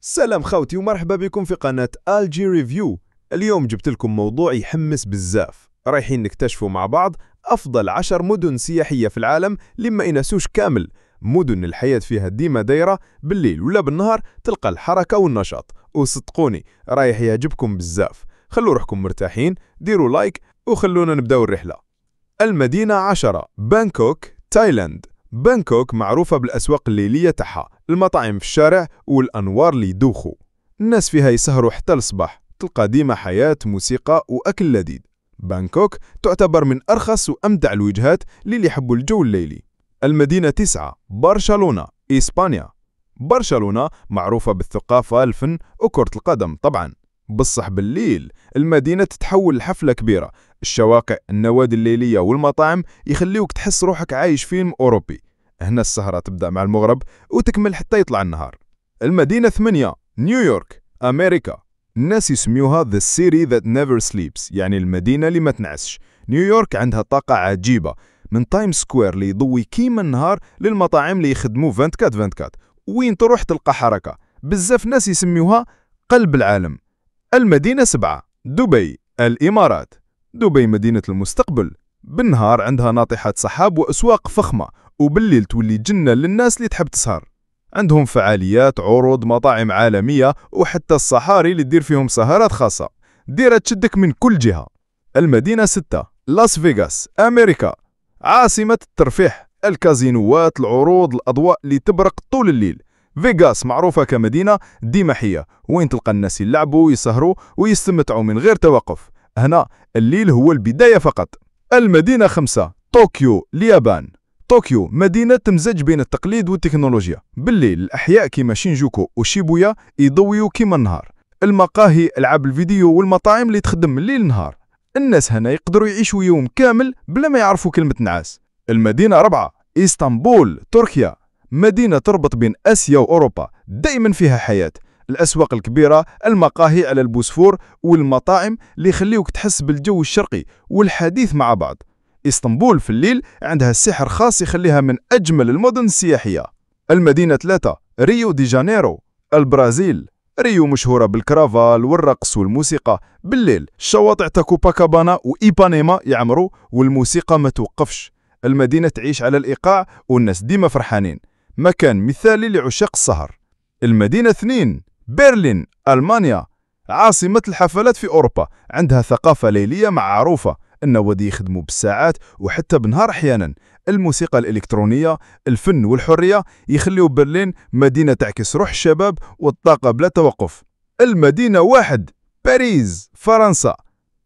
سلام خوتي ومرحبا بكم في قناة الجي ريفيو. اليوم جبت لكم موضوع يحمس بزاف. رايحين نكتشفوا مع بعض أفضل 10 مدن سياحية في العالم لما ينسوش كامل. مدن الحياة فيها ديما دايرة، بالليل ولا بالنهار تلقى الحركة والنشاط، وصدقوني رايح يعجبكم بزاف. خلوا روحكم مرتاحين، ديروا لايك وخلونا نبداو الرحلة. المدينة 10، بانكوك، تايلاند. بانكوك معروفة بالأسواق الليلية تاعها، المطاعم في الشارع والأنوار اللي يدوخوا. الناس فيها يسهروا حتى الصباح، تلقى ديما حياة، موسيقى وأكل لذيذ. بانكوك تعتبر من أرخص وأمتع الوجهات اللي يحبوا الجو الليلي. المدينة 9، برشلونة، إسبانيا. برشلونة معروفة بالثقافة، الفن وكرة القدم طبعا. بصح بالليل المدينة تتحول لحفلة كبيرة. الشواقع، النوادي الليلية والمطاعم يخليوك تحس روحك عايش فيلم أوروبي. هنا السهرة تبدأ مع المغرب وتكمل حتى يطلع النهار. المدينة 8، نيويورك، أمريكا. الناس يسميوها The City That Never Sleeps، يعني المدينة اللي ما تنعسش. نيويورك عندها طاقة عجيبة، من تايم سكوير اللي يضوي كيما النهار للمطاعم اللي يخدموا 24/24. وين تروح تلقى حركة. بزاف ناس يسميوها قلب العالم. المدينة 7، دبي، الإمارات. دبي مدينة المستقبل. بالنهار عندها ناطحات سحاب وأسواق فخمة، وبالليل تولي جنة للناس اللي تحب تسهر. عندهم فعاليات، عروض، مطاعم عالمية، وحتى الصحاري اللي تدير فيهم سهرات خاصة، ديرة تشدك من كل جهة. المدينة 6، لاس فيغاس، أمريكا. عاصمة الترفيه، الكازينوات، العروض، الأضواء اللي تبرق طول الليل. فيغاس معروفة كمدينة ديما حية، وين تلقى الناس يلعبوا ويسهروا ويستمتعوا من غير توقف. هنا الليل هو البداية فقط. المدينة 5، طوكيو، اليابان. طوكيو مدينة تمزج بين التقليد والتكنولوجيا. بالليل الأحياء كيما شينجوكو وشيبويا يضويوا كيما النهار. المقاهي، ألعاب الفيديو والمطاعم اللي تخدم من الليل نهار. الناس هنا يقدروا يعيشوا يوم كامل بلا ما يعرفوا كلمة نعاس. المدينة 4، إسطنبول، تركيا. مدينة تربط بين آسيا وأوروبا، دائما فيها حياة. الأسواق الكبيرة، المقاهي على البوسفور، والمطاعم اللي يخليوك تحس بالجو الشرقي والحديث مع بعض. إسطنبول في الليل عندها سحر خاص يخليها من أجمل المدن السياحية. المدينة 3، ريو دي جانيرو، البرازيل. ريو مشهورة بالكرافال والرقص والموسيقى. بالليل الشواطئ تاع كوباكابانا وإيبانيما يعمروا والموسيقى ما توقفش. المدينة تعيش على الإيقاع والناس ديما فرحانين، مكان مثالي لعشاق السهر. المدينة 2، برلين، ألمانيا. عاصمة الحفلات في أوروبا، عندها ثقافة ليلية معروفة. النوادي يخدموا بالساعات وحتى بالنهار أحيانا. الموسيقى الإلكترونية، الفن والحرية يخليوا برلين مدينة تعكس روح الشباب والطاقة بلا توقف. المدينة 1، باريس، فرنسا.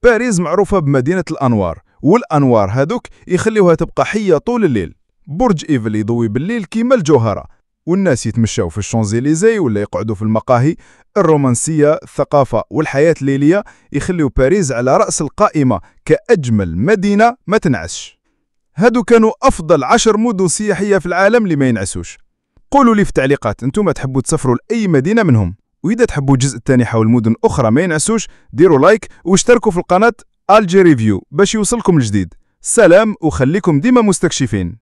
باريس معروفة بمدينة الأنوار، والأنوار هذوك يخليوها تبقى حية طول الليل. برج إيفل يضوي بالليل كيما الجوهرة، والناس يتمشوا في الشانزليزيه ولا يقعدوا في المقاهي. الرومانسية، الثقافة والحياة الليلية يخليوا باريس على رأس القائمة كأجمل مدينة ما تنعسش. هادو كانوا أفضل 10 مدن سياحية في العالم اللي ما ينعسوش. قولوا لي في التعليقات انتم تحبوا تسافروا لأي مدينة منهم، وإذا تحبوا الجزء الثاني حول مدن أخرى ما ينعسوش ديروا لايك واشتركوا في القناة الجي ريفيو باش يوصلكم الجديد. سلام وخليكم ديما مستكشفين.